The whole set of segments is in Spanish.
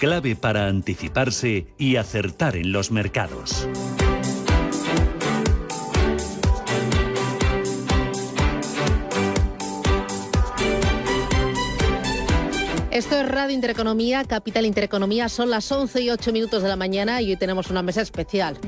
clave para anticiparse y acertar en los mercados. Esto es Radio Intereconomía, Capital Intereconomía. Son las 11:08 de la mañana y hoy tenemos una mesa especial.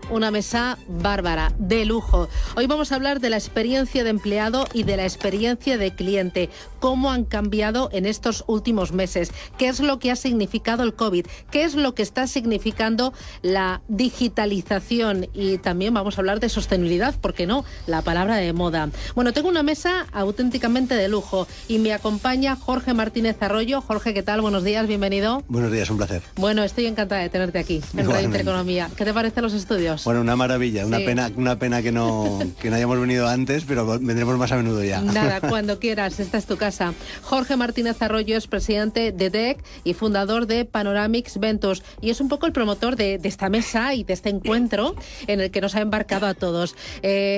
Una mesa bárbara, de lujo. Hoy vamos a hablar de la experiencia de empleado y de la experiencia de cliente. Cómo han cambiado en estos últimos meses. ¿Qué es lo que ha significado el COVID? ¿Qué es lo que está significando la digitalización? Y también vamos a hablar de sostenibilidad, ¿por qué no? La palabra de moda. Bueno, tengo una mesa auténticamente de lujo y me acompaña Jorge Martínez Arroyo. Jorge, ¿qué tal? Buenos días, bienvenido. Buenos días, un placer. Bueno, estoy encantada de tenerte aquí en Radio Intereconomía. ¿Qué te parecen los estudios? Bueno, una maravilla, Sí. una pena que no hayamos venido antes, pero vendremos más a menudo ya. Nada, cuando quieras, esta es tu casa. Jorge Martínez Arroyo es presidente de DEC y fundador de Panoramics Ventures y es un poco el promotor de esta mesa y de este encuentro en el que nos ha embarcado a todos.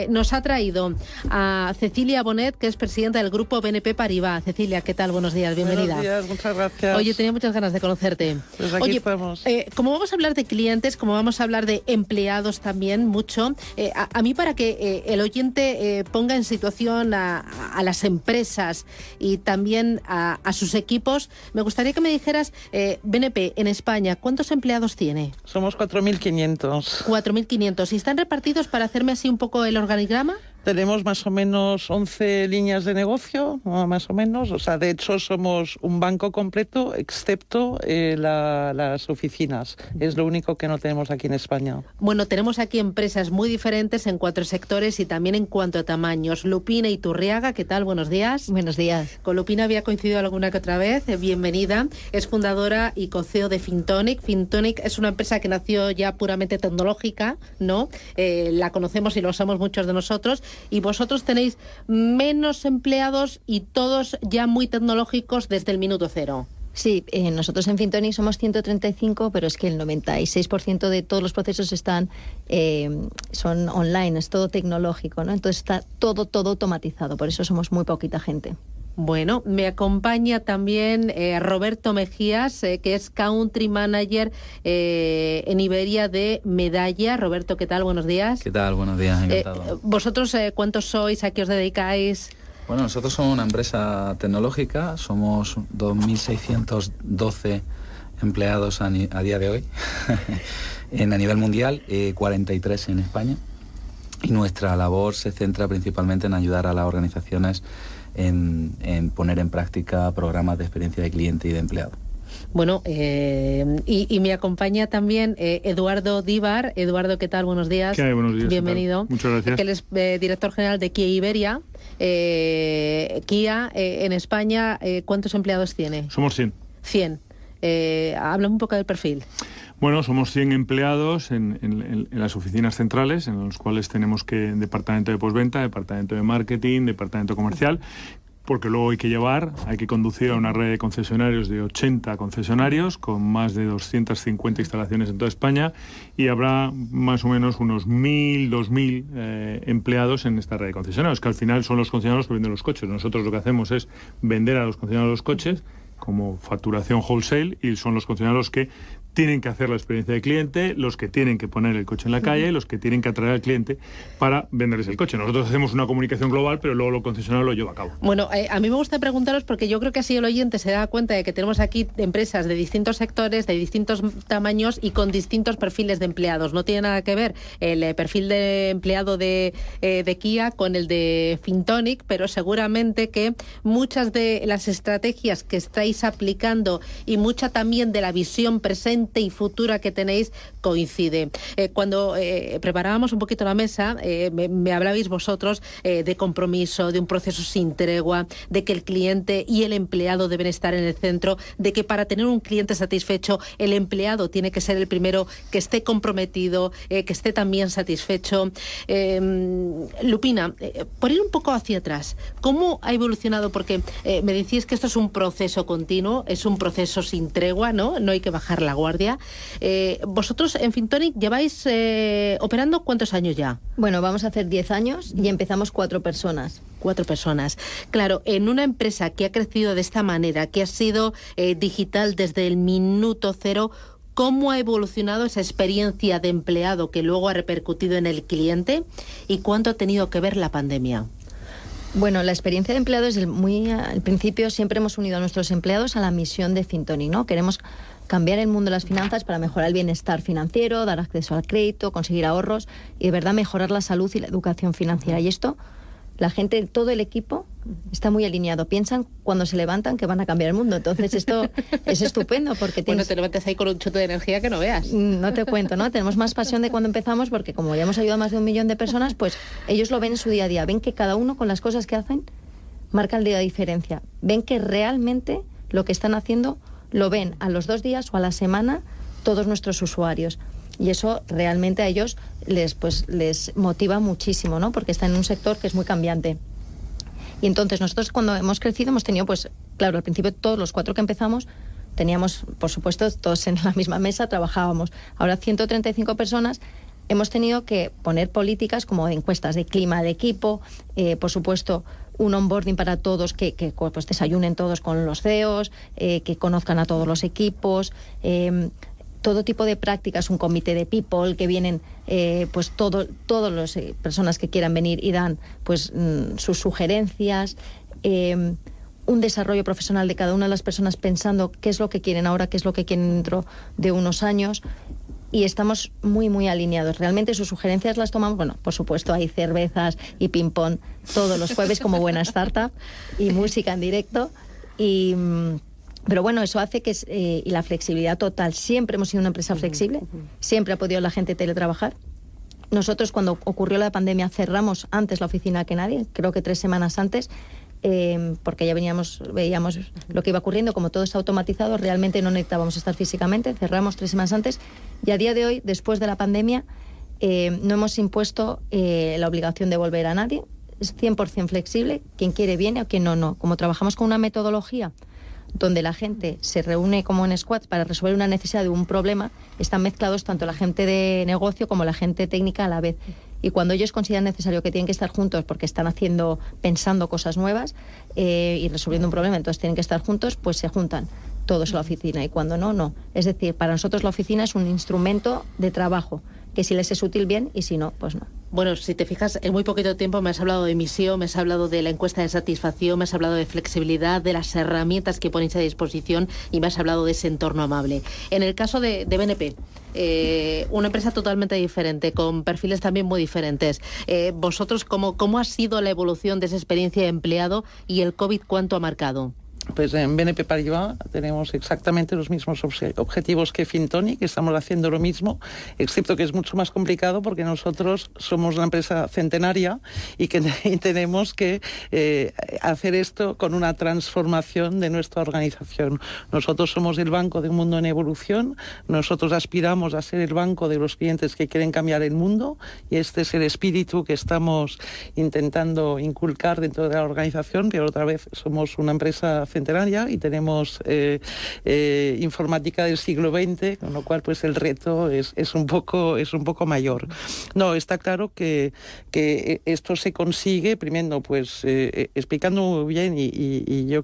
Nos ha traído a Cecilia Bonet, que es presidenta del grupo BNP Paribas. Cecilia, ¿qué tal? Buenos días, bienvenida. Buenos días, muchas gracias. Oye, tenía muchas ganas de conocerte. Pues aquí estamos. Como vamos a hablar de clientes, como vamos a hablar de empleados también mucho, a mí para que el oyente ponga en situación a las empresas y también a sus equipos, me gustaría que me dijeras, BNP en España, ¿cuántos empleados tiene? Somos 4.500. 4.500. ¿Y están repartidos, para hacerme así un poco el organigrama? Tenemos más o menos 11 líneas de negocio, más o menos. O sea, de hecho, somos un banco completo, excepto las oficinas. Es lo único que no tenemos aquí en España. Bueno, tenemos aquí empresas muy diferentes en 4 sectores y también en cuanto a tamaños. Lupina Iturriaga, ¿qué tal? Buenos días. Buenos días. Con Lupina había coincidido alguna que otra vez. Bienvenida. Es fundadora y co-CEO de Fintonic. Fintonic es una empresa que nació ya puramente tecnológica, ¿no? La conocemos y lo usamos muchos de nosotros. Y vosotros tenéis menos empleados y todos ya muy tecnológicos desde el minuto cero. Sí, nosotros en Fintonic somos 135, pero es que el 96% de todos los procesos son online, es todo tecnológico, ¿no? Entonces está todo automatizado, por eso somos muy poquita gente. Bueno, me acompaña también Roberto Mejías, que es Country Manager en Iberia de Medalla. Roberto, ¿qué tal? Buenos días. ¿Qué tal? Buenos días, encantado. ¿Vosotros cuántos sois? ¿A qué os dedicáis? Bueno, nosotros somos una empresa tecnológica, somos 2.612 empleados a día de hoy a nivel mundial, 43 en España, y nuestra labor se centra principalmente en ayudar a las organizaciones en poner en práctica programas de experiencia de cliente y de empleado. Bueno, y me acompaña también Eduardo Díbar. Eduardo, ¿qué tal? Buenos días. ¿Qué hay? Buenos días. Bienvenido. Muchas gracias. Que él es director general de Kia Iberia. Kia, en España, ¿cuántos empleados tiene? Somos 100. 100. Habla un poco del perfil. Bueno, somos 100 empleados en las oficinas centrales, en los cuales tenemos departamento de postventa, departamento de marketing, departamento comercial, porque luego hay que conducir a una red de concesionarios de 80 concesionarios con más de 250 instalaciones en toda España, y habrá más o menos unos 1.000, 2.000 empleados en esta red de concesionarios, que al final son los concesionarios que venden los coches. Nosotros lo que hacemos es vender a los concesionarios los coches como facturación wholesale, y son los concesionarios que tienen que hacer la experiencia de cliente, los que tienen que poner el coche en la calle, los que tienen que atraer al cliente para venderles el coche. Nosotros hacemos una comunicación global, pero luego lo concesionario lo lleva a cabo. Bueno, a mí me gusta preguntaros, porque yo creo que así el oyente se da cuenta de que tenemos aquí empresas de distintos sectores, de distintos tamaños y con distintos perfiles de empleados. No tiene nada que ver el perfil de empleado de Kia con el de Fintonic, pero seguramente que muchas de las estrategias que estáis aplicando y mucha también de la visión presente y futura que tenéis coincide. Cuando preparábamos un poquito la mesa, me hablabais vosotros de compromiso, de un proceso sin tregua, de que el cliente y el empleado deben estar en el centro, de que para tener un cliente satisfecho el empleado tiene que ser el primero que esté comprometido, que esté también satisfecho. Lupina, por ir un poco hacia atrás, ¿cómo ha evolucionado? Porque me decís que esto es un proceso continuo, es un proceso sin tregua, ¿no? No hay que bajar la guardia. Vosotros en Fintonic lleváis operando ¿cuántos años ya? Bueno, vamos a hacer 10 años y empezamos 4 personas. 4 personas. Claro, en una empresa que ha crecido de esta manera, que ha sido digital desde el minuto cero, ¿cómo ha evolucionado esa experiencia de empleado que luego ha repercutido en el cliente y cuánto ha tenido que ver la pandemia? Bueno, la experiencia de empleado desde muy al principio siempre hemos unido a nuestros empleados a la misión de Fintonic, ¿no? Queremos cambiar el mundo de las finanzas para mejorar el bienestar financiero, dar acceso al crédito, conseguir ahorros y de verdad mejorar la salud y la educación financiera. Y esto, la gente, todo el equipo está muy alineado. Piensan cuando se levantan que van a cambiar el mundo. Entonces esto es estupendo porque Bueno, te levantas ahí con un chute de energía que no veas. No te cuento, ¿no? Tenemos más pasión de cuando empezamos porque como ya hemos ayudado a más de 1 millón de personas, pues ellos lo ven en su día a día. Ven que cada uno con las cosas que hacen marca el día de diferencia. Ven que realmente lo que están haciendo lo ven a los 2 días o a la semana todos nuestros usuarios. Y eso realmente a ellos les motiva muchísimo, ¿no? Porque están en un sector que es muy cambiante. Y entonces nosotros cuando hemos crecido hemos tenido, pues claro, al principio todos los 4 que empezamos teníamos, por supuesto, todos en la misma mesa, trabajábamos. Ahora 135 personas. Hemos tenido que poner políticas como encuestas de clima de equipo, por supuesto, un onboarding para todos, que pues desayunen todos con los CEOs, que conozcan a todos los equipos, todo tipo de prácticas, un comité de people que vienen, pues todas las personas que quieran venir y dan pues sus sugerencias, un desarrollo profesional de cada una de las personas pensando qué es lo que quieren ahora, qué es lo que quieren dentro de unos años. Y estamos muy, muy alineados. Realmente sus sugerencias las tomamos, bueno, por supuesto hay cervezas y ping-pong todos los jueves como buena startup y música en directo. Pero bueno, eso hace que y la flexibilidad total. Siempre hemos sido una empresa flexible, siempre ha podido la gente teletrabajar. Nosotros cuando ocurrió la pandemia cerramos antes la oficina que nadie, creo que 3 semanas antes, porque ya veíamos lo que iba ocurriendo, como todo está automatizado, realmente no necesitábamos estar físicamente, cerramos 3 semanas antes y a día de hoy, después de la pandemia, no hemos impuesto la obligación de volver a nadie, es 100% flexible, quien quiere viene o quien no, no. Como trabajamos con una metodología donde la gente se reúne como en squads para resolver una necesidad de un problema, están mezclados tanto la gente de negocio como la gente técnica a la vez. Y cuando ellos consideran necesario que tienen que estar juntos porque están pensando cosas nuevas y resolviendo un problema, entonces tienen que estar juntos, pues se juntan todos en la oficina. Y cuando no, no. Es decir, para nosotros la oficina es un instrumento de trabajo, que si les es útil bien y si no, pues no. Bueno, si te fijas, en muy poquito tiempo me has hablado de misión, me has hablado de la encuesta de satisfacción, me has hablado de flexibilidad, de las herramientas que ponéis a disposición y me has hablado de ese entorno amable. En el caso de BNP, una empresa totalmente diferente, con perfiles también muy diferentes. Vosotros, ¿cómo ha sido la evolución de esa experiencia de empleado y el COVID cuánto ha marcado? Pues en BNP Paribas tenemos exactamente los mismos objetivos que Fintonic, estamos haciendo lo mismo, excepto que es mucho más complicado porque nosotros somos una empresa centenaria y tenemos que hacer esto con una transformación de nuestra organización. Nosotros somos el banco de un mundo en evolución, nosotros aspiramos a ser el banco de los clientes que quieren cambiar el mundo y este es el espíritu que estamos intentando inculcar dentro de la organización, pero otra vez somos una empresa centenaria y tenemos informática del siglo XX, con lo cual pues el reto es un poco mayor. No, está claro que esto se consigue primero pues explicando muy bien y yo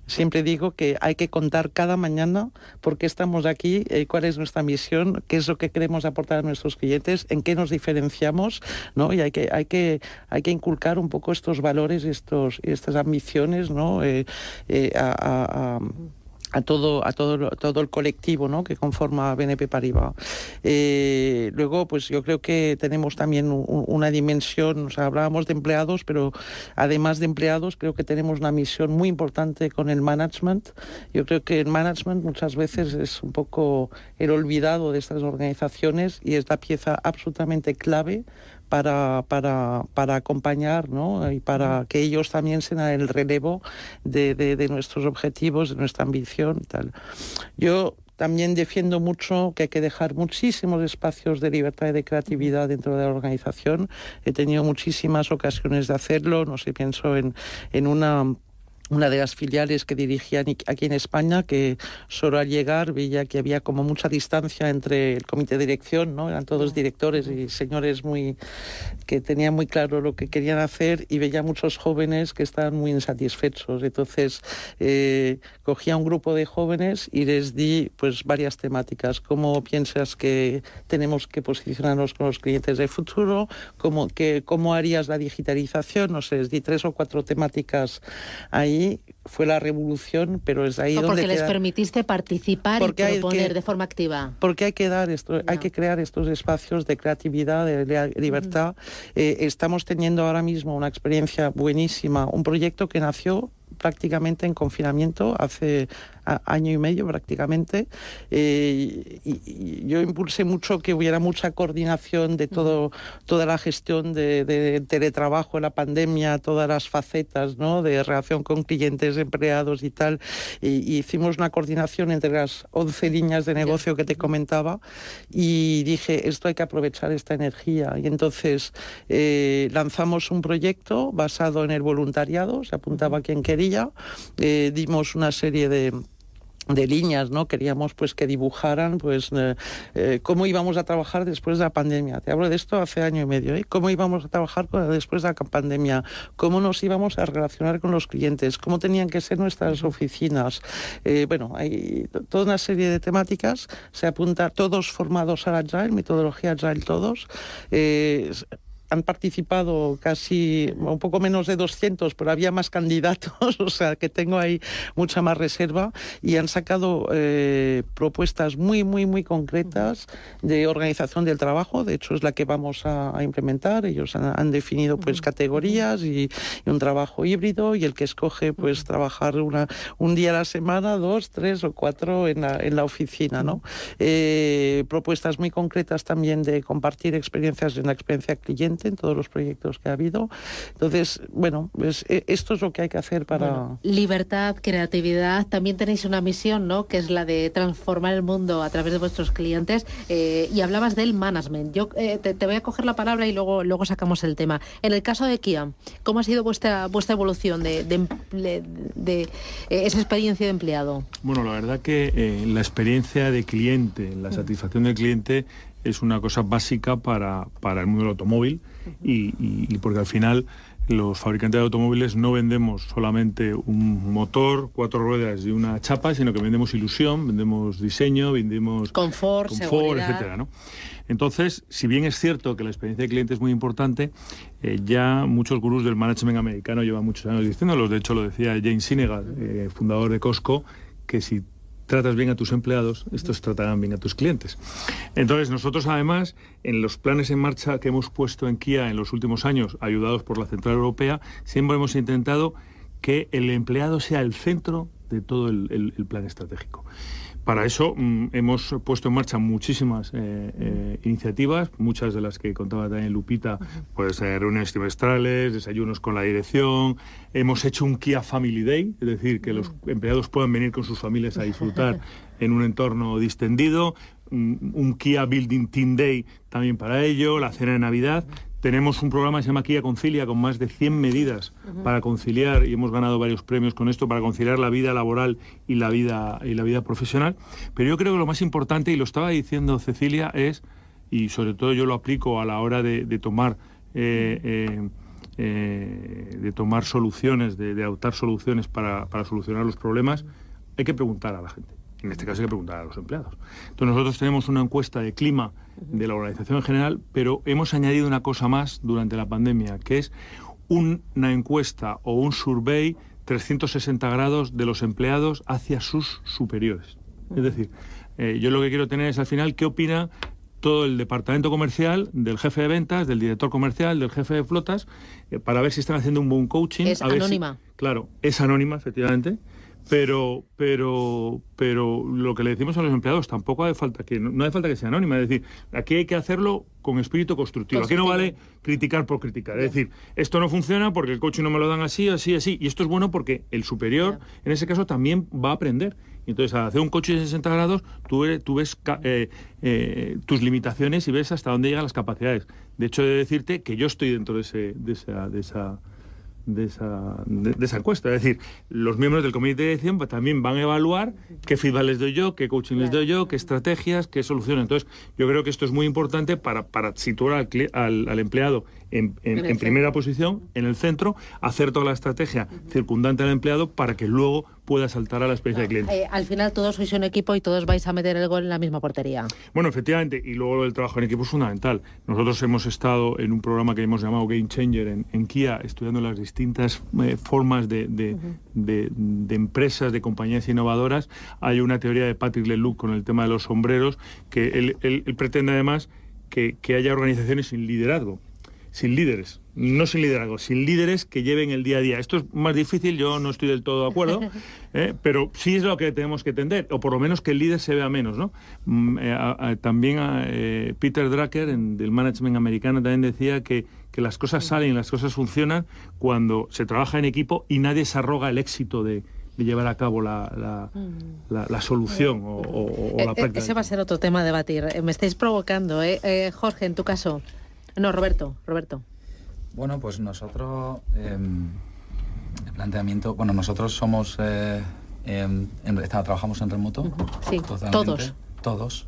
siempre digo que hay que contar cada mañana por qué estamos aquí, cuál es nuestra misión, qué es lo que queremos aportar a nuestros clientes, en qué nos diferenciamos, ¿no? Y hay que inculcar un poco estos valores, estas ambiciones, ¿no? A todo el colectivo, ¿no? Que conforma BNP Paribas. Luego, pues yo creo que tenemos también una dimensión, o sea, hablábamos de empleados, pero además de empleados, creo que tenemos una misión muy importante con el management. Yo creo que el management muchas veces es un poco el olvidado de estas organizaciones y es la pieza absolutamente clave para acompañar, ¿no? Y para que ellos también sean el relevo de nuestros objetivos, de nuestra ambición y tal. Yo también defiendo mucho que hay que dejar muchísimos espacios de libertad y de creatividad dentro de la organización. He tenido muchísimas ocasiones de hacerlo, no sé, pienso en una una de las filiales que dirigían aquí en España, que solo al llegar veía que había como mucha distancia entre el comité de dirección, ¿no? Eran todos directores y señores que tenían muy claro lo que querían hacer, y veía muchos jóvenes que estaban muy insatisfechos. Entonces cogía un grupo de jóvenes y les di pues varias temáticas. ¿Cómo piensas que tenemos que posicionarnos con los clientes del futuro? ¿Cómo harías la digitalización? No sé, les di 3 o 4 temáticas ahí. Fue la revolución, pero es ahí donde porque les permitiste participar y proponer de forma activa. Porque hay que hay que crear estos espacios de creatividad, de libertad. Estamos teniendo ahora mismo una experiencia buenísima, un proyecto que nació prácticamente en confinamiento, hace año y medio prácticamente, y yo impulsé mucho que hubiera mucha coordinación de toda la gestión de teletrabajo en la pandemia, todas las facetas, ¿no?, de relación con clientes, empleados y tal, y hicimos una coordinación entre las 11 líneas de negocio que te comentaba, y dije, esto hay que aprovechar esta energía, y entonces lanzamos un proyecto basado en el voluntariado, se apuntaba quien quería, dimos una serie de líneas, ¿no? Queríamos pues que dibujaran pues cómo íbamos a trabajar después de la pandemia. Te hablo de esto hace año y medio, ¿eh? Cómo íbamos a trabajar después de la pandemia, cómo nos íbamos a relacionar con los clientes, cómo tenían que ser nuestras oficinas. Bueno, hay toda una serie de temáticas, se apunta, todos formados a Agile, metodología Agile todos. Han participado casi un poco menos de 200, pero había más candidatos, o sea que tengo ahí mucha más reserva, y han sacado propuestas muy, muy, muy concretas de organización del trabajo. De hecho es la que vamos a implementar. Ellos han definido pues categorías y un trabajo híbrido, y el que escoge pues trabajar un día a la semana, 2, 3 o 4 en la oficina, ¿no? Propuestas muy concretas también de compartir experiencias en la experiencia cliente en todos los proyectos que ha habido. Entonces, bueno, pues esto es lo que hay que hacer para... Bueno, libertad, creatividad. También tenéis una misión, ¿no?, que es la de transformar el mundo a través de vuestros clientes, y hablabas del management. Yo te voy a coger la palabra y luego sacamos el tema. En el caso de Kia, ¿cómo ha sido vuestra evolución de esa experiencia de empleado? Bueno, la verdad que la experiencia de cliente, la satisfacción del cliente es una cosa básica para el mundo del automóvil, y porque al final los fabricantes de automóviles no vendemos solamente un motor, 4 ruedas y una chapa, sino que vendemos ilusión, vendemos diseño, vendemos confort, seguridad, etcétera, ¿no? Entonces, si bien es cierto que la experiencia de cliente es muy importante, ya muchos gurús del management americano llevan muchos años diciéndolo. De hecho, lo decía James Sinegal, fundador de Costco, que si tratas bien a tus empleados, estos tratarán bien a tus clientes. Entonces, nosotros además, en los planes en marcha que hemos puesto en Kia en los últimos años, ayudados por la Central Europea, siempre hemos intentado que el empleado sea el centro de todo el plan estratégico. Para eso hemos puesto en marcha muchísimas iniciativas, muchas de las que contaba también Lupita, pues reuniones trimestrales, desayunos con la dirección. Hemos hecho un Kia Family Day, es decir, que los empleados puedan venir con sus familias a disfrutar en un entorno distendido. Un Kia Building Team Day también para ello, la cena de Navidad. Tenemos un programa que se llama Kia Concilia, con más de 100 medidas para conciliar, y hemos ganado varios premios con esto, para conciliar la vida laboral y la vida profesional. Pero yo creo que lo más importante, y lo estaba diciendo Cecilia, es, y sobre todo yo lo aplico a la hora de tomar soluciones, de adoptar soluciones para solucionar los problemas, hay que preguntar a la gente. En este caso hay que preguntar a los empleados. Entonces nosotros tenemos una encuesta de clima de la organización en general, pero hemos añadido una cosa más durante la pandemia, que es una encuesta o un survey 360 grados de los empleados hacia sus superiores. Es decir, yo lo que quiero tener es al final qué opina todo el departamento comercial, del jefe de ventas, del director comercial, del jefe de flotas, para ver si están haciendo un buen coaching. Es anónima. Claro, es anónima, efectivamente. Pero lo que le decimos a los empleados tampoco hace falta no hace falta que sea anónima. Es decir, aquí hay que hacerlo con espíritu constructivo. Aquí no vale criticar por criticar. Es decir, esto no funciona porque el coaching no me lo dan así. Y esto es bueno porque el superior, en ese caso, también va a aprender. Y entonces, al hacer un coaching de 60 grados, tú ves tus limitaciones y ves hasta dónde llegan las capacidades. De hecho, he de decirte que yo estoy dentro de de esa encuesta. Es decir, los miembros del comité de dirección pues, también van a evaluar qué feedback les doy yo, qué coaching les doy yo, qué estrategias, qué soluciones. Entonces, yo creo que esto es muy importante para situar al empleado en primera posición, en el centro, hacer toda la estrategia circundante al empleado para que luego pueda saltar a la experiencia del cliente. Al final todos sois un equipo y todos vais a meter el gol en la misma portería. Bueno, efectivamente, y luego el trabajo en equipo es fundamental. Nosotros hemos estado en un programa que hemos llamado Game Changer en Kia, estudiando las distintas formas de empresas, de compañías innovadoras. Hay una teoría de Patrick Leloup con el tema de los sombreros, que él pretende además que haya organizaciones sin liderazgo. Sin líderes, no sin liderazgo, sin líderes que lleven el día a día. Esto es más difícil, yo no estoy del todo de acuerdo, pero sí es lo que tenemos que tender, o por lo menos que el líder se vea menos, ¿no? También Peter Drucker, del management americano, también decía que las cosas salen, las cosas funcionan cuando se trabaja en equipo y nadie se arroga el éxito de llevar a cabo la solución o la práctica. Ese va a ser otro tema a debatir. Me estáis provocando, Jorge, en tu caso. No, Roberto. Bueno, pues nosotros, el planteamiento, bueno, nosotros somos, trabajamos en remoto. Sí, todos.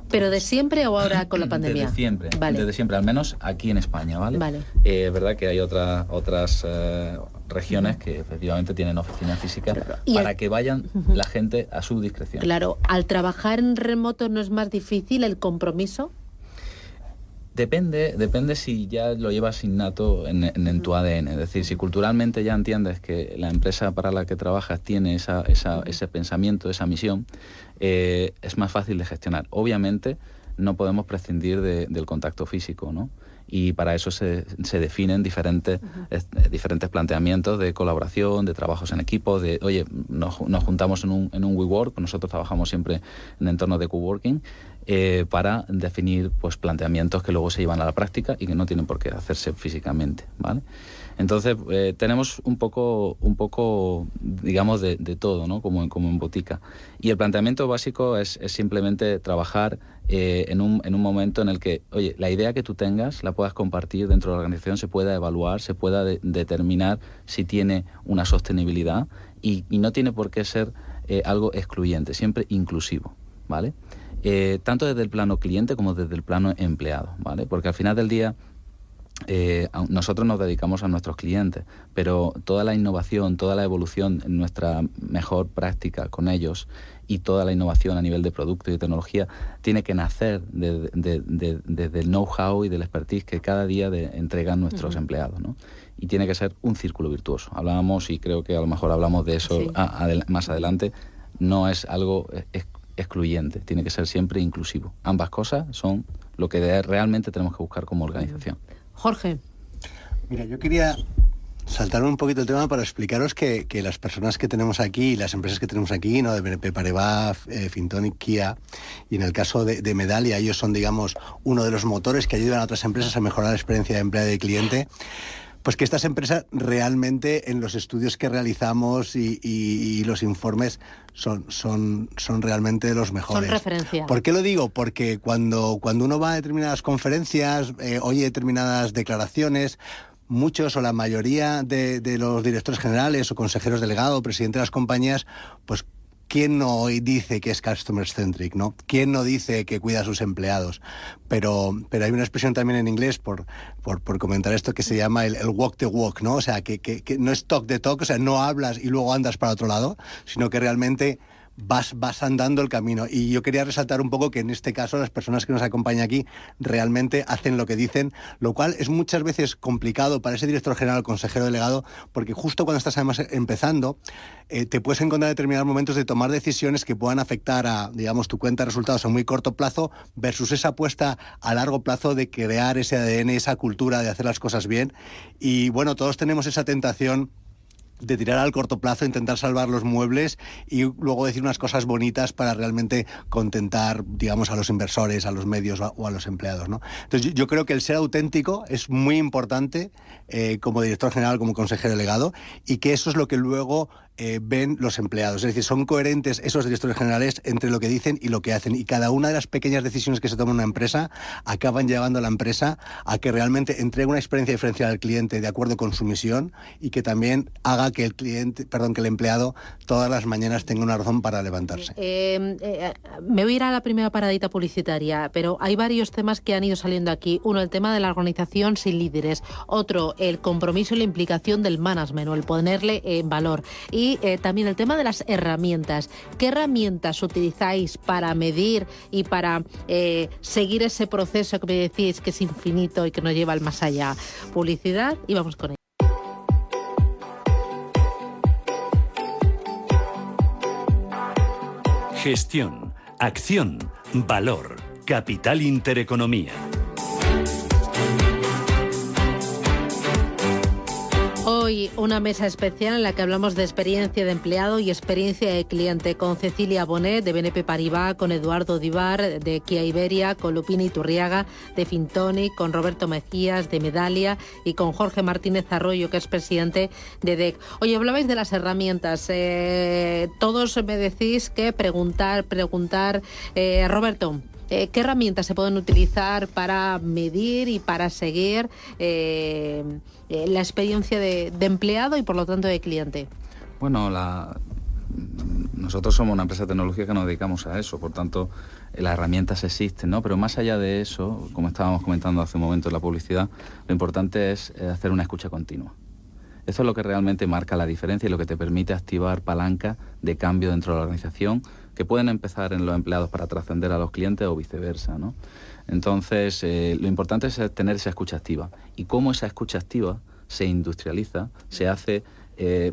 ¿Pero de siempre o ahora con la pandemia? Desde siempre, vale. Desde siempre, al menos aquí en España, ¿vale? Vale. Es verdad que hay otras regiones que efectivamente tienen oficinas físicas para que vayan la gente a su discreción. Claro, al trabajar en remoto no es más difícil el compromiso. Depende si ya lo llevas innato en tu ADN. Es decir, si culturalmente ya entiendes que la empresa para la que trabajas tiene ese pensamiento, esa misión, es más fácil de gestionar. Obviamente no podemos prescindir del contacto físico, ¿no? Y para eso se definen diferentes planteamientos de colaboración, de trabajos en equipo, oye, nos juntamos en un WeWork, nosotros trabajamos siempre en entornos de coworking, para definir pues planteamientos que luego se llevan a la práctica y que no tienen por qué hacerse físicamente, ¿vale? Entonces tenemos un poco digamos de todo, ¿no? Como en botica. Y el planteamiento básico es simplemente trabajar en un momento en el que, oye, la idea que tú tengas la puedas compartir dentro de la organización, se pueda evaluar, se pueda determinar si tiene una sostenibilidad y no tiene por qué ser algo excluyente, siempre inclusivo, ¿vale? Tanto desde el plano cliente como desde el plano empleado, ¿vale? Porque al final del día nosotros nos dedicamos a nuestros clientes, pero toda la innovación, toda la evolución en nuestra mejor práctica con ellos y toda la innovación a nivel de producto y de tecnología tiene que nacer desde el know-how y del expertise que cada día entregan nuestros empleados, ¿no? Y tiene que ser un círculo virtuoso. Hablábamos, y creo que a lo mejor hablamos de eso más adelante, no es algo excluyente, tiene que ser siempre inclusivo. Ambas cosas son lo que realmente tenemos que buscar como organización. Jorge. Mira, yo quería saltarme un poquito el tema para explicaros que las personas que tenemos aquí, las empresas que tenemos aquí, ¿no? De BNP Paribas, Fintonic, Kia, y en el caso de Medallia, ellos son, digamos, uno de los motores que ayudan a otras empresas a mejorar la experiencia de empleado y de cliente. Pues que estas empresas realmente en los estudios que realizamos y los informes son realmente los mejores. Son referencia. ¿Por qué lo digo? Porque cuando uno va a determinadas conferencias, oye determinadas declaraciones, muchos o la mayoría de los directores generales o consejeros delegados o presidentes de las compañías, pues ¿quién no dice que es customer centric, ¿no? ¿Quién no dice que cuida a sus empleados? Pero hay una expresión también en inglés, por comentar esto, que se llama el walk the walk, ¿no? O sea, que no es talk the talk, o sea, no hablas y luego andas para otro lado, sino que realmente vas andando el camino. Y yo quería resaltar un poco que en este caso las personas que nos acompañan aquí realmente hacen lo que dicen, lo cual es muchas veces complicado para ese director general o consejero delegado, porque justo cuando estás además empezando, te puedes encontrar determinados momentos de tomar decisiones que puedan afectar a, digamos, tu cuenta de resultados a muy corto plazo versus esa apuesta a largo plazo de crear ese ADN, esa cultura de hacer las cosas bien. Y bueno, todos tenemos esa tentación de tirar al corto plazo, intentar salvar los muebles y luego decir unas cosas bonitas para realmente contentar, digamos, a los inversores, a los medios o a los empleados, ¿no? Entonces yo creo que el ser auténtico es muy importante como director general, como consejero delegado, y que eso es lo que luego ven los empleados. Es decir, son coherentes esos directores generales entre lo que dicen y lo que hacen. Y cada una de las pequeñas decisiones que se toma en una empresa acaban llevando a la empresa a que realmente entregue una experiencia diferencial al cliente de acuerdo con su misión y que también haga que que el empleado todas las mañanas tenga una razón para levantarse. Me voy a ir a la primera paradita publicitaria, pero hay varios temas que han ido saliendo aquí. Uno, el tema de la organización sin líderes. Otro, el compromiso y la implicación del management o el ponerle en valor. Y también el tema de las herramientas. ¿Qué herramientas utilizáis para medir y para seguir ese proceso que me decís que es infinito y que nos lleva al más allá? Publicidad y vamos con ello. Gestión, acción, valor, Capital Intereconomía. Hoy una mesa especial en la que hablamos de experiencia de empleado y experiencia de cliente con Cecilia Bonet de BNP Paribas, con Eduardo Divar de Kia Iberia, con Lupina Iturriaga de Fintonic, con Roberto Mejías de Medalia y con Jorge Martínez Arroyo, que es presidente de DEC. Oye, hablabais de las herramientas. Todos me decís que preguntar. Roberto, ¿qué herramientas se pueden utilizar para medir y para seguir la experiencia de empleado y por lo tanto de cliente? Bueno, nosotros somos una empresa tecnológica que nos dedicamos a eso, por tanto las herramientas existen, ¿no? Pero más allá de eso, como estábamos comentando hace un momento en la publicidad, lo importante es hacer una escucha continua. Eso es lo que realmente marca la diferencia y lo que te permite activar palancas de cambio dentro de la organización que pueden empezar en los empleados para trascender a los clientes o viceversa, ¿no? Entonces, lo importante es tener esa escucha activa. Y cómo esa escucha activa se industrializa, se hace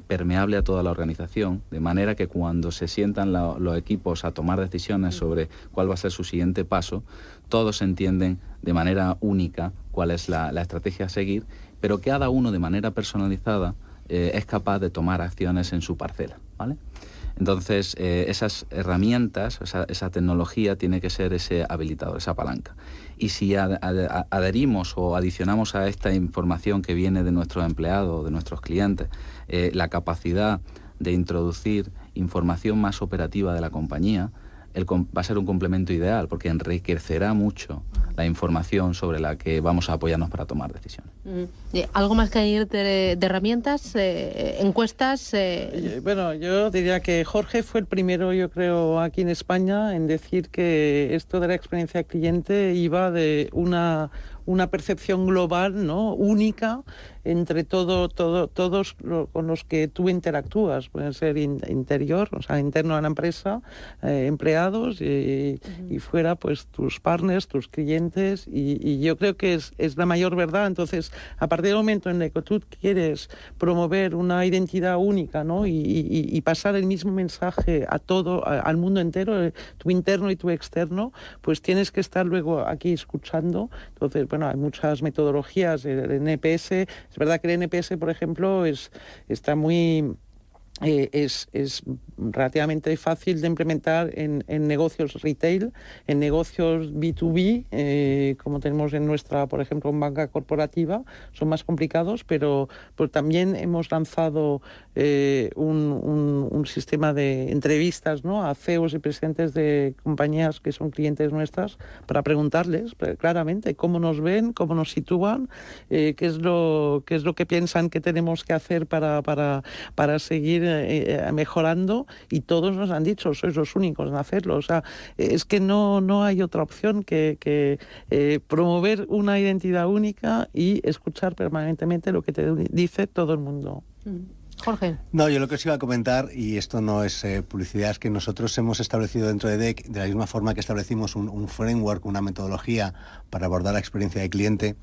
permeable a toda la organización, de manera que cuando se sientan los equipos a tomar decisiones sobre cuál va a ser su siguiente paso, todos entienden de manera única cuál es la estrategia a seguir, pero cada uno de manera personalizada es capaz de tomar acciones en su parcela, ¿vale? Entonces, esas herramientas, esa tecnología tiene que ser ese habilitador, esa palanca. Y si adherimos o adicionamos a esta información que viene de nuestros empleados, de nuestros clientes, la capacidad de introducir información más operativa de la compañía, va a ser un complemento ideal porque enriquecerá mucho la información sobre la que vamos a apoyarnos para tomar decisiones. ¿Algo más que añadir de herramientas, encuestas? Bueno, yo diría que Jorge fue el primero, yo creo, aquí en España en decir que esto de la experiencia cliente iba de una percepción global, ¿no?, única entre todos con los que tú interactúas. Pueden ser interior, o sea, interno a la empresa, empleados y fuera, pues, tus partners, tus clientes. Y yo creo que es la mayor verdad. Entonces, a partir del momento en el que tú quieres promover una identidad única, ¿no?, y pasar el mismo mensaje a todo, al mundo entero, tu interno y tu externo, pues tienes que estar luego aquí escuchando. Entonces, bueno, hay muchas metodologías. El NPS, es verdad que el NPS, por ejemplo, está muy... Es relativamente fácil de implementar en negocios retail, en negocios B2B, como tenemos en nuestra, por ejemplo, en banca corporativa, son más complicados, pero también hemos lanzado un sistema de entrevistas, ¿no?, a CEOs y presidentes de compañías que son clientes nuestras para preguntarles claramente cómo nos ven, cómo nos sitúan, qué es lo que piensan que tenemos que hacer para seguir mejorando, y todos nos han dicho, sois los únicos en hacerlo. O sea, es que no hay otra opción que promover una identidad única y escuchar permanentemente lo que te dice todo el mundo. Jorge. No, yo lo que os iba a comentar, y esto no es publicidad, es que nosotros hemos establecido dentro de DEC, de la misma forma que establecimos un framework, una metodología para abordar la experiencia de cliente,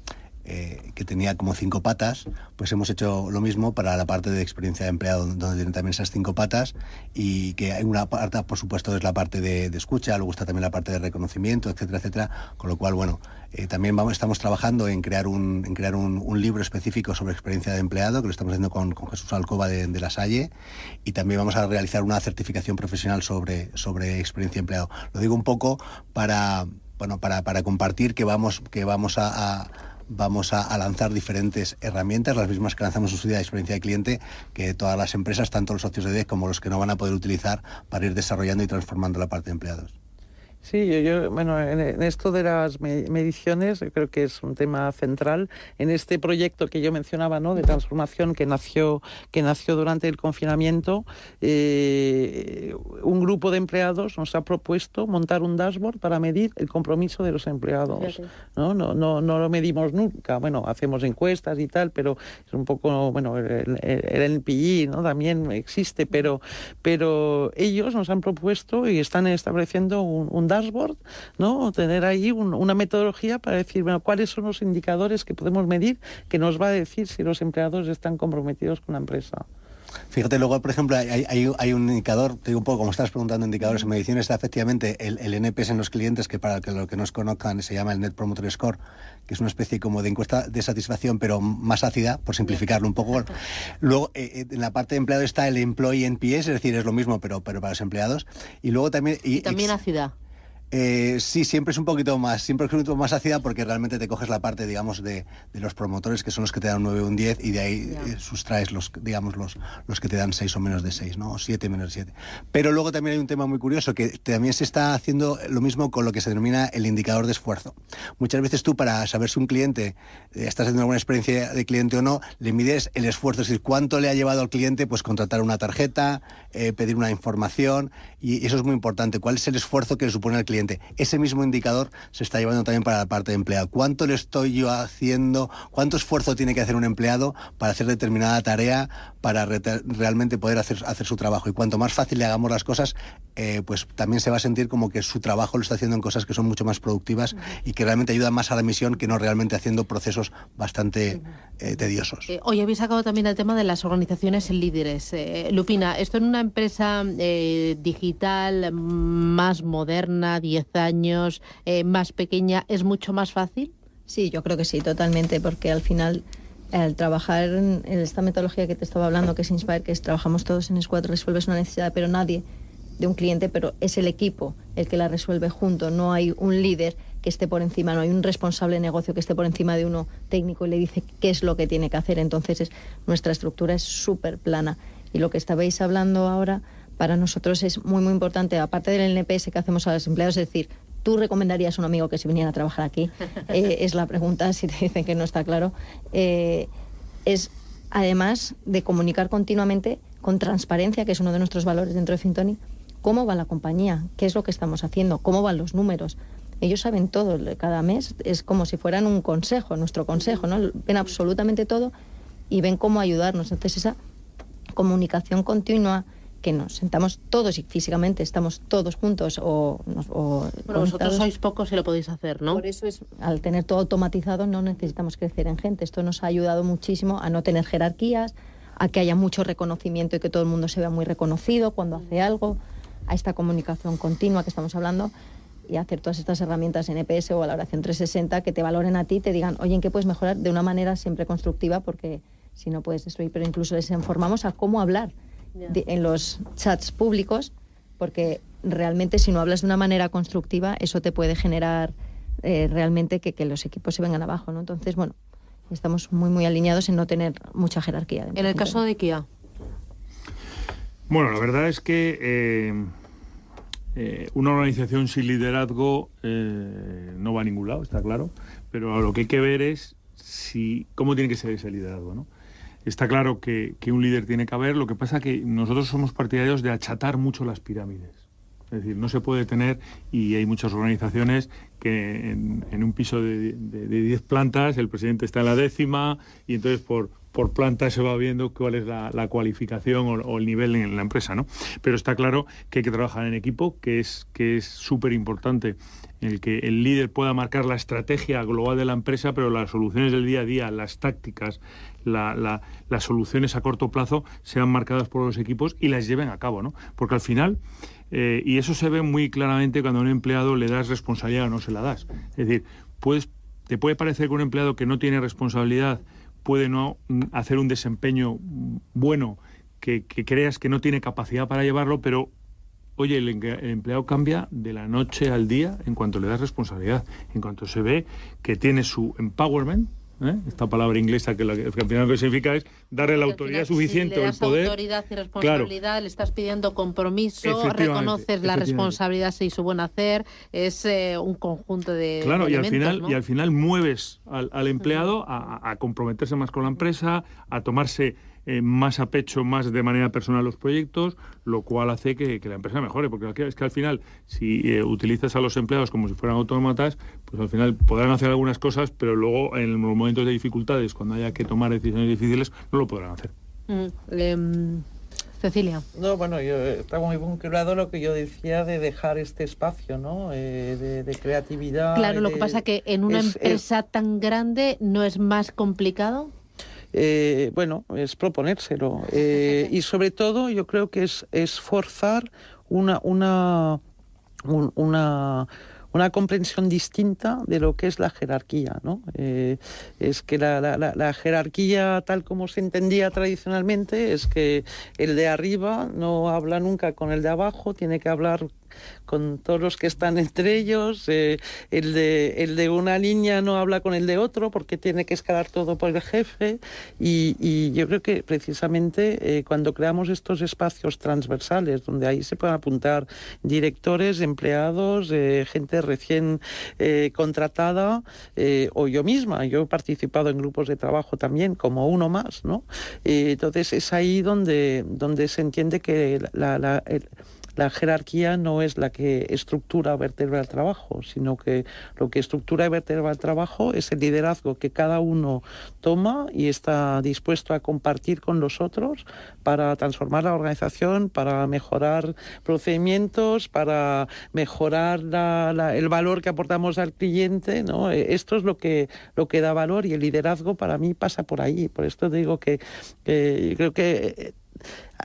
que tenía como 5 patas, pues hemos hecho lo mismo para la parte de experiencia de empleado, donde tienen también esas 5 patas, y que hay una parte, por supuesto, es la parte de escucha, luego está también la parte de reconocimiento, etcétera, etcétera, con lo cual, bueno, también estamos trabajando en crear un libro específico sobre experiencia de empleado, que lo estamos haciendo con Jesús Alcoba de La Salle, y también vamos a realizar una certificación profesional sobre experiencia de empleado. Lo digo un poco para compartir que vamos a vamos a lanzar diferentes herramientas, las mismas que lanzamos en su día de experiencia de cliente, que todas las empresas, tanto los socios de DEC como los que no van a poder utilizar, para ir desarrollando y transformando la parte de empleados. Sí, bueno, en esto de las mediciones, yo creo que es un tema central. En este proyecto que yo mencionaba, ¿no?, de transformación que nació durante el confinamiento, un grupo de empleados nos ha propuesto montar un dashboard para medir el compromiso de los empleados. No lo medimos nunca. Bueno, hacemos encuestas y tal, pero es un poco, bueno, el NPI, ¿no?, también existe, pero ellos nos han propuesto y están estableciendo un dashboard, ¿no? Tener ahí una metodología para decir, bueno, cuáles son los indicadores que podemos medir que nos va a decir si los empleados están comprometidos con la empresa. Fíjate, luego, por ejemplo, hay un indicador, te digo un poco, como estás preguntando, indicadores en mediciones, está efectivamente el NPS en los clientes, que para los que no os conozcan se llama el Net Promoter Score, que es una especie como de encuesta de satisfacción, pero más ácida, por simplificarlo un poco. Luego, en la parte de empleado está el Employee NPS, es decir, es lo mismo, pero para los empleados. Y luego también... Y también ácida. Sí, siempre es un poquito más ácida, porque realmente te coges la parte, digamos, de los promotores, que son los que te dan un 9 o un 10, y de ahí sustraes los que te dan 6 o menos de 6, ¿no? O 7 menos de 7. Pero luego también hay un tema muy curioso, que también se está haciendo lo mismo con lo que se denomina el indicador de esfuerzo. Muchas veces tú, para saber si un cliente estás haciendo alguna experiencia de cliente o no, le mides el esfuerzo, es decir, cuánto le ha llevado al cliente pues contratar una tarjeta, pedir una información, y eso es muy importante. ¿Cuál es el esfuerzo que le supone al cliente? Ese mismo indicador se está llevando también para la parte de empleado. ¿Cuánto le estoy yo haciendo? ¿Cuánto esfuerzo tiene que hacer un empleado para hacer determinada tarea, para realmente poder hacer su trabajo? Y cuanto más fácil le hagamos las cosas, pues también se va a sentir como que su trabajo lo está haciendo en cosas que son mucho más productivas y que realmente ayudan más a la misión, que no realmente haciendo procesos bastante tediosos. Hoy habéis sacado también el tema de las organizaciones líderes. Lupina, esto en una empresa digital más moderna, 10 años, más pequeña, ¿es mucho más fácil? Sí, yo creo que sí, totalmente, porque al final el trabajar en esta metodología que te estaba hablando, que es Inspire, que es trabajamos todos en squad, resuelves una necesidad, pero nadie de un cliente, pero es el equipo el que la resuelve junto. No hay un líder que esté por encima, no hay un responsable de negocio que esté por encima de uno técnico y le dice qué es lo que tiene que hacer. Entonces nuestra estructura es súper plana. Y lo que estabais hablando ahora, para nosotros es muy, muy importante, aparte del NPS que hacemos a los empleados, es decir, ¿tú recomendarías a un amigo que se viniera a trabajar aquí? Es la pregunta, si te dicen que no está claro. Es además de comunicar continuamente con transparencia, que es uno de nuestros valores dentro de Fintonic, cómo va la compañía, qué es lo que estamos haciendo, cómo van los números. Ellos saben todo, cada mes es como si fueran un consejo, nuestro consejo, ¿no? Ven absolutamente todo y ven cómo ayudarnos. Entonces esa comunicación continua, que nos sentamos todos y físicamente estamos todos juntos bueno, vosotros sois pocos y lo podéis hacer, ¿no? Por eso al tener todo automatizado no necesitamos crecer en gente. Esto nos ha ayudado muchísimo a no tener jerarquías, a que haya mucho reconocimiento y que todo el mundo se vea muy reconocido cuando hace algo, a esta comunicación continua que estamos hablando, y hacer todas estas herramientas en EPS o valoración 360 que te valoren a ti, te digan, oye, ¿en qué puedes mejorar? De una manera siempre constructiva, porque si no puedes destruir, pero incluso les informamos a cómo hablar en los chats públicos, porque realmente si no hablas de una manera constructiva, eso te puede generar realmente que los equipos se vengan abajo, ¿no? Entonces, bueno, estamos muy, muy alineados en no tener mucha jerarquía. En el caso de Kia. Bueno, la verdad es que una organización sin liderazgo no va a ningún lado, está claro, pero lo que hay que ver es cómo tiene que ser ese liderazgo, ¿no? Está claro que un líder tiene que haber, lo que pasa que nosotros somos partidarios de achatar mucho las pirámides. Es decir, no se puede tener, y hay muchas organizaciones que en un piso de 10 plantas el presidente está en la 10ª y entonces por planta se va viendo cuál es la cualificación o el nivel en la empresa, ¿no? Pero está claro que hay que trabajar en equipo, que es súper importante el que el líder pueda marcar la estrategia global de la empresa, pero las soluciones del día a día, las tácticas, las soluciones a corto plazo sean marcadas por los equipos y las lleven a cabo, ¿no? Porque al final, y eso se ve muy claramente cuando a un empleado le das responsabilidad o no se la das. Es decir, te puede parecer que un empleado que no tiene responsabilidad puede no hacer un desempeño bueno, que creas que no tiene capacidad para llevarlo, pero oye, el empleado cambia de la noche al día en cuanto le das responsabilidad, en cuanto se ve que tiene su empowerment, esta palabra inglesa que al final lo que significa es darle la autoridad suficiente o el poder. Autoridad y responsabilidad, claro, le estás pidiendo compromiso, reconoces la responsabilidad y su buen hacer, es un conjunto de claro, elementos, y al final mueves al empleado a comprometerse más con la empresa, a tomarse más a pecho, más de manera personal los proyectos, lo cual hace que la empresa mejore, porque es que al final, si utilizas a los empleados como si fueran autómatas, pues al final podrán hacer algunas cosas, pero luego en los momentos de dificultades, cuando haya que tomar decisiones difíciles, no lo podrán hacer. Cecilia. No, bueno, yo estaba muy vinculado a lo que yo decía de dejar este espacio, ¿no? De creatividad. Claro, lo que pasa es que en una empresa tan grande no es más complicado. Bueno, es proponérselo. Y sobre todo yo creo que es forzar una comprensión distinta de lo que es la jerarquía, ¿no? Es que la jerarquía tal como se entendía tradicionalmente es que el de arriba no habla nunca con el de abajo, tiene que hablar con todos los que están entre ellos, el de una línea no habla con el de otro porque tiene que escalar todo por el jefe y yo creo que precisamente cuando creamos estos espacios transversales donde ahí se pueden apuntar directores, empleados, gente recién contratada o yo misma, yo he participado en grupos de trabajo también como uno más, ¿no? Entonces es ahí donde se entiende que la jerarquía no es la que estructura o vertebra el trabajo, sino que lo que estructura y vertebra el trabajo es el liderazgo que cada uno toma y está dispuesto a compartir con los otros para transformar la organización, para mejorar procedimientos, para mejorar el valor que aportamos al cliente, ¿no? Esto es lo que da valor y el liderazgo para mí pasa por ahí. Por esto digo que creo que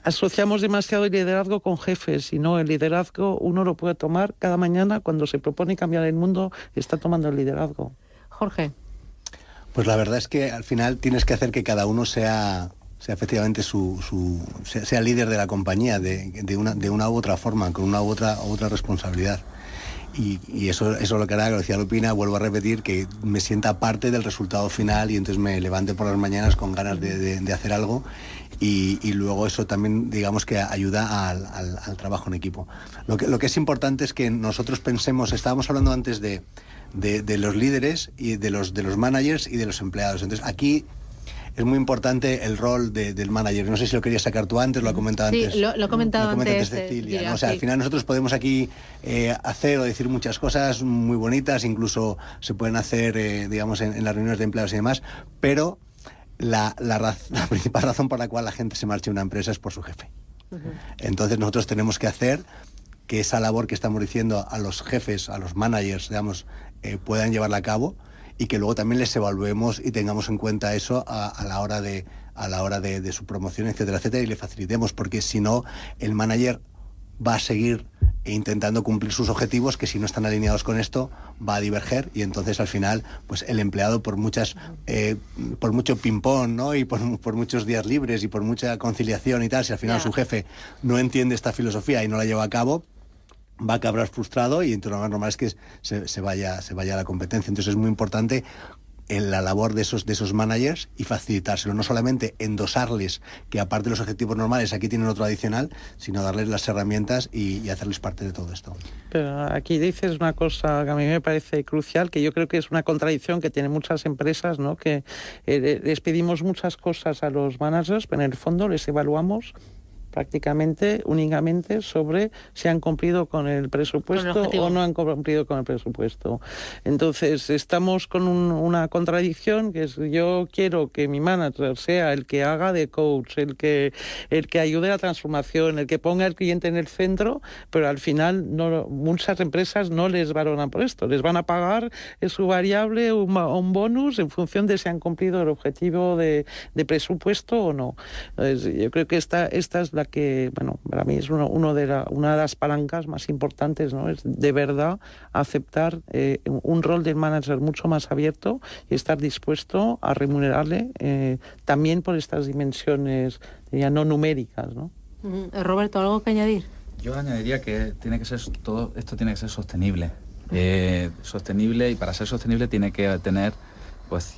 asociamos demasiado el liderazgo con jefes y no, el liderazgo uno lo puede tomar cada mañana cuando se propone cambiar el mundo, está tomando el liderazgo. Jorge. Pues la verdad es que al final tienes que hacer que cada uno sea efectivamente sea líder de la compañía de una u otra forma, con una u otra responsabilidad. Y eso es lo que hará, que lo decía Lupina, vuelvo a repetir, que me sienta parte del resultado final y entonces me levante por las mañanas con ganas de hacer algo y luego eso también, digamos, que ayuda al trabajo en equipo. Lo que es importante es que nosotros pensemos, estábamos hablando antes de los líderes y de los managers y de los empleados. Entonces aquí es muy importante el rol del manager. No sé si lo querías sacar tú antes, lo ha comentado antes. Sí, lo he comentado antes. Cecilia, ¿no? O sea, al final nosotros podemos aquí hacer o decir muchas cosas muy bonitas, incluso se pueden hacer, digamos, en las reuniones de empleados y demás, pero la principal razón por la cual la gente se marcha de una empresa es por su jefe. Entonces nosotros tenemos que hacer que esa labor que estamos diciendo a los jefes, a los managers, digamos, puedan llevarla a cabo y que luego también les evaluemos y tengamos en cuenta eso a la hora de su promoción, etcétera, etcétera, y le facilitemos, porque si no, el manager va a seguir intentando cumplir sus objetivos, que si no están alineados con esto, va a diverger, y entonces al final, pues el empleado, por mucho ping-pong, ¿no? Y por muchos días libres y por mucha conciliación y tal, si al final su jefe no entiende esta filosofía y no la lleva a cabo, va a acabar frustrado y entonces lo más normal es que se vaya a la competencia. Entonces es muy importante en la labor de esos managers y facilitárselo, no solamente endosarles que aparte de los objetivos normales aquí tienen otro adicional, sino darles las herramientas y hacerles parte de todo esto. Pero aquí dices una cosa que a mí me parece crucial, que yo creo que es una contradicción que tienen muchas empresas, ¿no? Que les pedimos muchas cosas a los managers, pero en el fondo les evaluamos prácticamente, únicamente sobre si han cumplido con el presupuesto o no han cumplido con el presupuesto. Entonces, estamos con una contradicción, que es yo quiero que mi manager sea el que haga de coach, el que ayude a la transformación, el que ponga al cliente en el centro, pero al final muchas empresas no les valoran por esto. Les van a pagar su variable, un bonus en función de si han cumplido el objetivo de presupuesto o no. Entonces, yo creo que esta es la que, bueno, para mí es una de las palancas más importantes, ¿no? Es de verdad aceptar un rol del manager mucho más abierto y estar dispuesto a remunerarle también por estas dimensiones ya no numéricas, ¿no? Roberto, ¿algo que añadir? Yo añadiría que todo esto tiene que ser sostenible. Sostenible, y para ser sostenible tiene que tener pues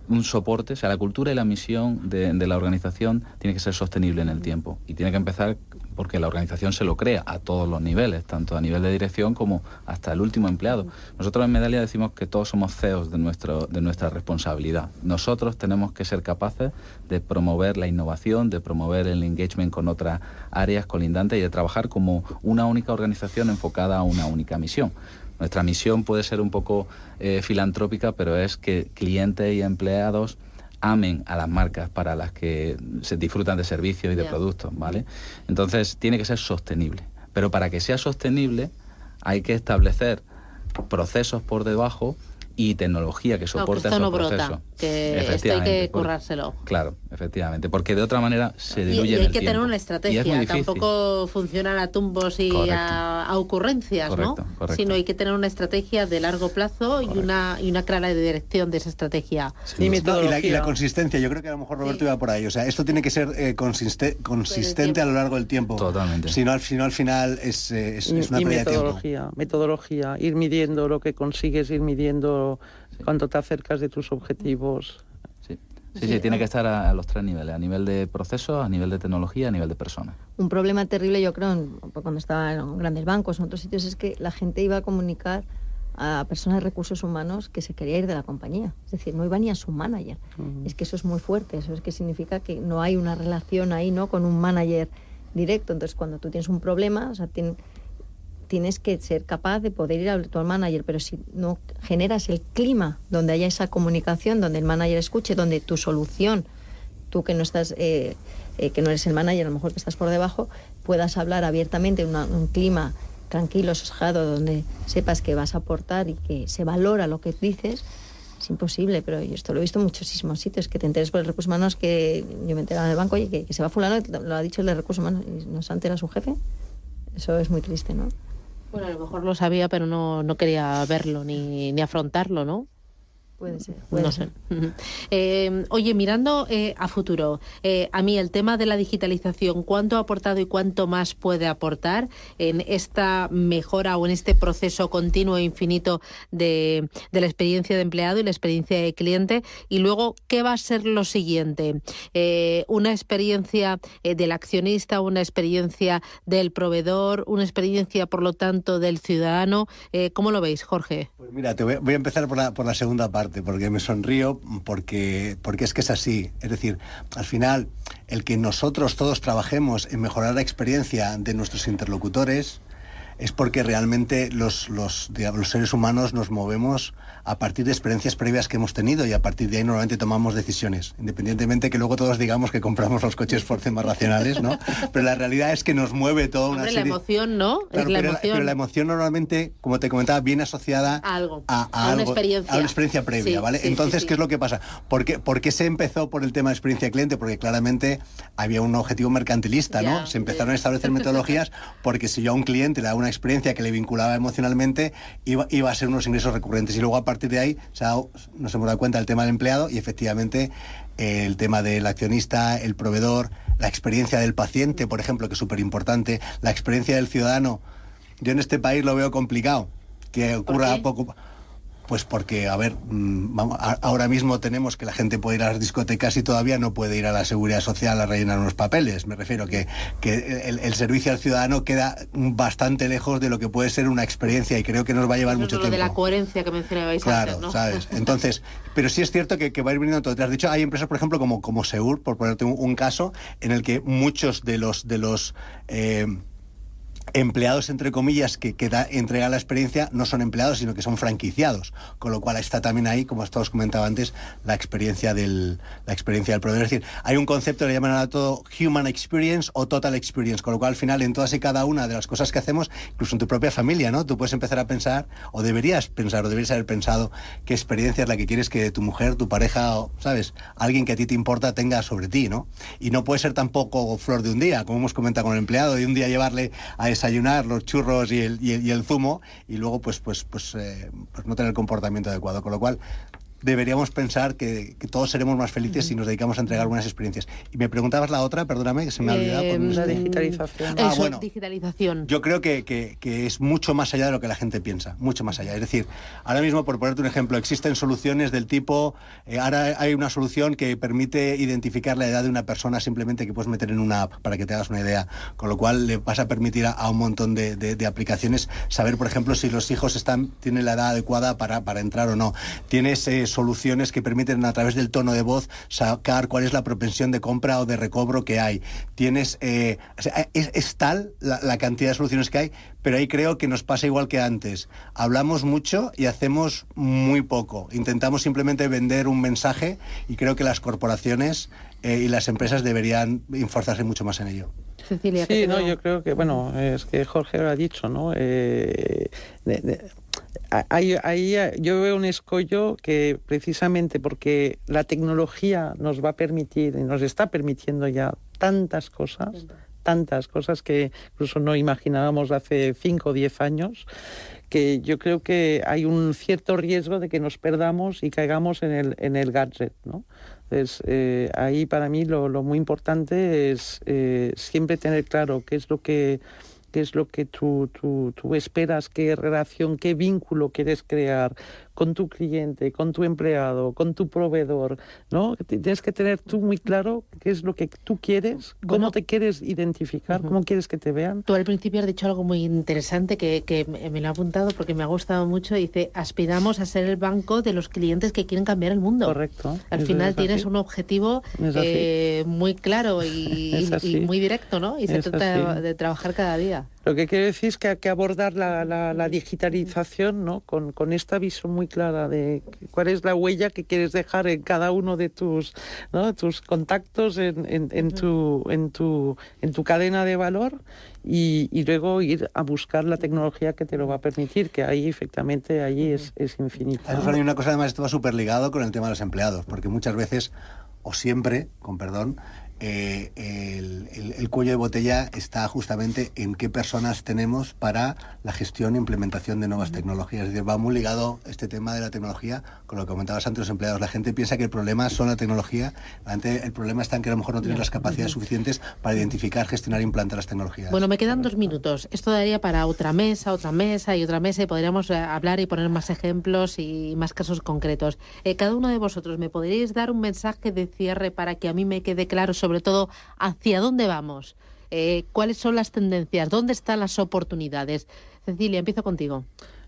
un soporte, o sea, la cultura y la misión de la organización tiene que ser sostenible en el tiempo, y tiene que empezar porque la organización se lo crea a todos los niveles, tanto a nivel de dirección como hasta el último empleado. Nosotros en Medalia decimos que todos somos CEOs de nuestra responsabilidad. Nosotros tenemos que ser capaces de promover la innovación, de promover el engagement con otras áreas colindantes y de trabajar como una única organización enfocada a una única misión. Nuestra misión puede ser un poco filantrópica, pero es que clientes y empleados amen a las marcas para las que se disfrutan de servicios y de productos, ¿vale? Entonces, tiene que ser sostenible. Pero para que sea sostenible, hay que establecer procesos por debajo y tecnología que soporte esos procesos. Brota, que esto hay que currárselo. Claro, efectivamente, porque de otra manera se diluye en el tiempo. Y hay que tener una estrategia, tampoco funcionan a tumbos y a ocurrencias, correcto, ¿no? Correcto. Sino hay que tener una estrategia de largo plazo y una clara dirección de esa estrategia. Sí. Y la consistencia, yo creo que a lo mejor Roberto iba por ahí, o sea, esto tiene que ser consistente a lo largo del tiempo. Totalmente. Si no, al final es una pérdida de tiempo. Metodología, ir midiendo lo que consigues, ir midiendo cuánto te acercas de tus objetivos. Sí, tiene que estar a los tres niveles, a nivel de procesos, a nivel de tecnología, a nivel de personas. Un problema terrible, yo creo, cuando estaba en grandes bancos o en otros sitios, es que la gente iba a comunicar a personas de recursos humanos que se quería ir de la compañía. Es decir, no iba ni a su manager. Es que eso es muy fuerte, eso es que significa que no hay una relación ahí, ¿no?, con un manager directo. Entonces, cuando tú tienes un problema, o sea, tienes que ser capaz de poder ir a tu manager, pero si no generas el clima donde haya esa comunicación, donde el manager escuche, donde tu solución, tú que no estás, que no eres el manager, a lo mejor que estás por debajo, puedas hablar abiertamente en un clima tranquilo, sosegado, donde sepas que vas a aportar y que se valora lo que dices, es imposible. Pero yo esto lo he visto en muchísimos sitios, que te enteres por el recursos humanos, que yo me enteraba en el banco, oye, que se va fulano, lo ha dicho el de recursos humanos, y no se entera su jefe. Eso es muy triste, ¿no? Bueno, a lo mejor lo sabía, pero no quería verlo ni afrontarlo, ¿no? Puede ser. No sé. Oye, mirando a futuro, a mí el tema de la digitalización, ¿cuánto ha aportado y cuánto más puede aportar en esta mejora o en este proceso continuo e infinito de la experiencia de empleado y la experiencia de cliente? Y luego, ¿qué va a ser lo siguiente? ¿Una experiencia del accionista, una experiencia del proveedor, una experiencia, por lo tanto, del ciudadano? ¿Cómo lo veis, Jorge? Pues mira, voy a empezar por la segunda parte, porque me sonrío, porque es que es así. Es decir, al final, el que nosotros todos trabajemos en mejorar la experiencia de nuestros interlocutores es porque realmente los seres humanos nos movemos a partir de experiencias previas que hemos tenido, y a partir de ahí normalmente tomamos decisiones, independientemente que luego todos digamos que compramos los coches por temas racionales, ¿no? Pero la realidad es que nos mueve toda una serie... La emoción, ¿no? Claro, pero la emoción normalmente, como te comentaba, viene asociada a algo, a una experiencia previa, sí, ¿vale? Sí, Entonces, sí. ¿qué es lo que pasa? ¿Por qué se empezó por el tema de experiencia cliente? Porque claramente había un objetivo mercantilista, ¿no? Se empezaron a establecer metodologías porque si yo a un cliente le daba una experiencia que le vinculaba emocionalmente, iba a ser unos ingresos recurrentes. Y luego a partir de ahí nos hemos dado cuenta del tema del empleado, y efectivamente el tema del accionista, el proveedor, la experiencia del paciente, por ejemplo, que es súper importante, la experiencia del ciudadano. Yo en este país lo veo complicado, que ocurra poco... Pues porque, a ver, ahora mismo tenemos que la gente puede ir a las discotecas y todavía no puede ir a la Seguridad Social a rellenar unos papeles. Me refiero que el servicio al ciudadano queda bastante lejos de lo que puede ser una experiencia, y creo que nos va a llevar mucho tiempo. Lo de la coherencia que mencionabais antes, ¿no? ¿Sabes? Entonces, pero sí es cierto que va a ir viniendo todo. Te has dicho, hay empresas, por ejemplo, como Seur, por ponerte un caso, en el que muchos de los empleados, entre comillas, que entregan la experiencia no son empleados, sino que son franquiciados, con lo cual está también ahí, como os comentaba antes, la experiencia del proveedor. Es decir, hay un concepto que le llaman a todo Human Experience o Total Experience, con lo cual al final en todas y cada una de las cosas que hacemos, incluso en tu propia familia, ¿no? Tú puedes empezar a pensar, o deberías haber pensado qué experiencia es la que quieres que tu mujer, tu pareja, o, ¿sabes?, alguien que a ti te importa tenga sobre ti, ¿no? Y no puede ser tampoco flor de un día, como hemos comentado con el empleado, y un día llevarle a desayunar los churros y el zumo, y luego pues no tener el comportamiento adecuado. Con lo cual, deberíamos pensar que todos seremos más felices si nos dedicamos a entregar buenas experiencias. Y me preguntabas la otra, perdóname, que se me ha olvidado. La digitalización. Digitalización. Yo creo que es mucho más allá de lo que la gente piensa, mucho más allá. Es decir, ahora mismo, por ponerte un ejemplo, existen soluciones del tipo, ahora hay una solución que permite identificar la edad de una persona simplemente que puedes meter en una app, para que te hagas una idea, con lo cual le vas a permitir a un montón de aplicaciones saber, por ejemplo, si los hijos tienen la edad adecuada para entrar o no. Tienes soluciones que permiten a través del tono de voz sacar cuál es la propensión de compra o de recobro que hay. Tienes es tal la cantidad de soluciones que hay, pero ahí creo que nos pasa igual que antes. Hablamos mucho y hacemos muy poco. Intentamos simplemente vender un mensaje y creo que las corporaciones y las empresas deberían esforzarse mucho más en ello. Cecilia, sí, no, yo creo que, bueno, es que Jorge lo ha dicho, ¿no? Ahí yo veo un escollo que precisamente porque la tecnología nos va a permitir y nos está permitiendo ya tantas cosas que incluso no imaginábamos hace 5 o 10 años, que yo creo que hay un cierto riesgo de que nos perdamos y caigamos en el gadget, ¿no? Entonces, ahí para mí lo muy importante es siempre tener claro qué es lo que tú esperas, qué relación, qué vínculo quieres crear con tu cliente, con tu empleado, con tu proveedor, ¿no? Tienes que tener tú muy claro qué es lo que tú quieres, cómo te quieres identificar, cómo quieres que te vean. Tú al principio has dicho algo muy interesante que me lo he apuntado porque me ha gustado mucho. Dice, aspiramos a ser el banco de los clientes que quieren cambiar el mundo. Correcto. Al final tienes un objetivo muy claro y muy directo, ¿no? Y se trata de trabajar cada día. Lo que quiero decir es que hay que abordar la digitalización, ¿no? con esta visión muy clara de cuál es la huella que quieres dejar en cada uno de tus contactos, en tu cadena de valor, y luego ir a buscar la tecnología que te lo va a permitir, que ahí efectivamente es infinita. Hay una cosa, además, esto va súper ligado con el tema de los empleados, porque muchas veces, o siempre, con perdón, el cuello de botella está justamente en qué personas tenemos para la gestión e implementación de nuevas tecnologías. Es decir, va muy ligado este tema de la tecnología con lo que comentabas antes, los empleados. La gente piensa que el problema son la tecnología. El problema está en que a lo mejor no tienes las capacidades suficientes para identificar, gestionar e implantar las tecnologías. Bueno, me quedan 2 minutos. Esto daría para otra mesa y otra mesa, y podríamos hablar y poner más ejemplos y más casos concretos. Cada uno de vosotros, ¿me podríais dar un mensaje de cierre para que a mí me quede claro sobre todo hacia dónde vamos? ¿Cuáles son las tendencias? ¿Dónde están las oportunidades? Cecilia, empiezo contigo.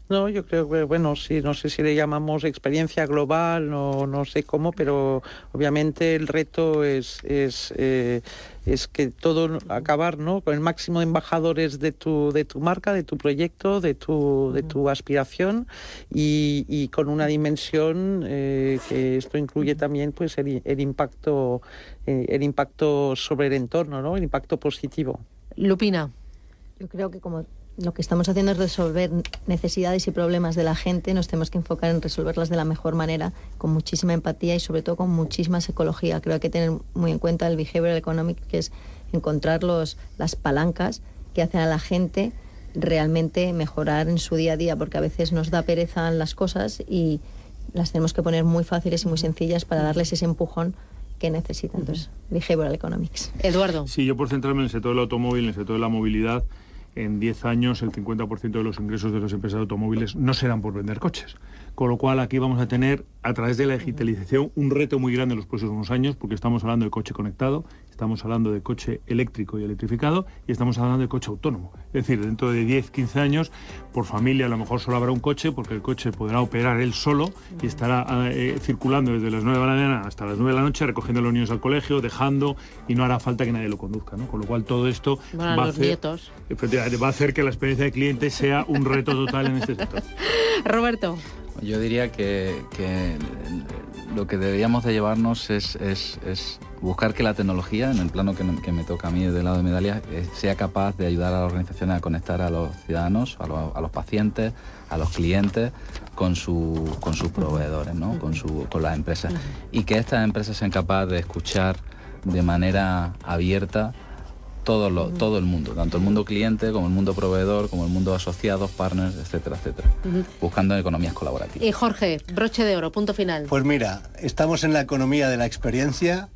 No, yo creo que, bueno, sí, no sé si le llamamos experiencia global, no sé cómo, pero obviamente el reto es que todo acabar, ¿no?, con el máximo de embajadores de tu marca, de tu proyecto, de tu aspiración, y con una dimensión que esto incluye también, pues, el impacto sobre el entorno, ¿no?, el impacto positivo. Lupina. Yo creo que como lo que estamos haciendo es resolver necesidades y problemas de la gente, nos tenemos que enfocar en resolverlas de la mejor manera, con muchísima empatía y sobre todo con muchísima psicología. Creo que hay que tener muy en cuenta el behavioral economic, que es encontrar las palancas que hacen a la gente realmente mejorar en su día a día, porque a veces nos da pereza en las cosas y las tenemos que poner muy fáciles y muy sencillas para darles ese empujón que necesitan. Entonces, behavioral economics. Eduardo. Sí, yo por centrarme en el sector del automóvil, en el sector de la movilidad, en 10 años el 50% de los ingresos de las empresas de automóviles no serán por vender coches. Con lo cual aquí vamos a tener, a través de la digitalización, un reto muy grande en los próximos años, porque estamos hablando de coche conectado, estamos hablando de coche eléctrico y electrificado, y estamos hablando de coche autónomo. Es decir, dentro de 10, 15 años, por familia a lo mejor solo habrá un coche, porque el coche podrá operar él solo y estará circulando desde las 9 de la mañana hasta las 9 de la noche, recogiendo a los niños al colegio, dejando, y no hará falta que nadie lo conduzca, ¿no? Con lo cual todo esto va a hacer que la experiencia de cliente sea un reto total en este sector. Roberto. Yo diría que lo que deberíamos de llevarnos es buscar que la tecnología, en el plano que me toca a mí del lado de Medallia, sea capaz de ayudar a las organizaciones a conectar a los ciudadanos, a los pacientes, a los clientes, con sus proveedores, ¿no?, con las empresas. Y que estas empresas sean capaces de escuchar de manera abierta todo el mundo, tanto el mundo cliente como el mundo proveedor, como el mundo asociados, partners, etcétera, etcétera, buscando economías colaborativas. Y Jorge, broche de oro, punto final. Pues mira, estamos en la economía de la experiencia,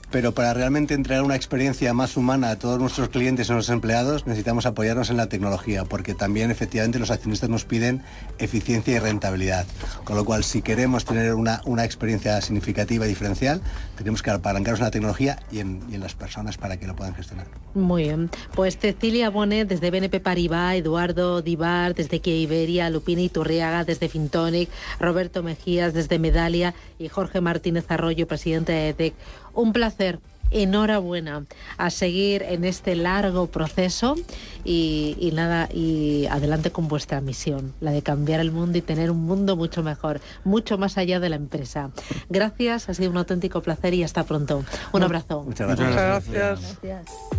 pero para realmente entregar una experiencia más humana a todos nuestros clientes y nuestros empleados necesitamos apoyarnos en la tecnología, porque también efectivamente los accionistas nos piden eficiencia y rentabilidad. Con lo cual, si queremos tener una experiencia significativa y diferencial, tenemos que apalancarnos en la tecnología y en las personas para que lo puedan gestionar. Muy bien. Pues Cecilia Bonet desde BNP Paribas, Eduardo Divar desde Kia Iberia, Lupina Iturriaga desde Fintonic, Roberto Mejías desde Medalia y Jorge Martínez Arroyo, presidente de EDEC. Un placer. Enhorabuena a seguir en este largo proceso y nada, y adelante con vuestra misión, la de cambiar el mundo y tener un mundo mucho mejor, mucho más allá de la empresa. Gracias, ha sido un auténtico placer y hasta pronto. Un abrazo. Muchas gracias. Muchas gracias. Gracias.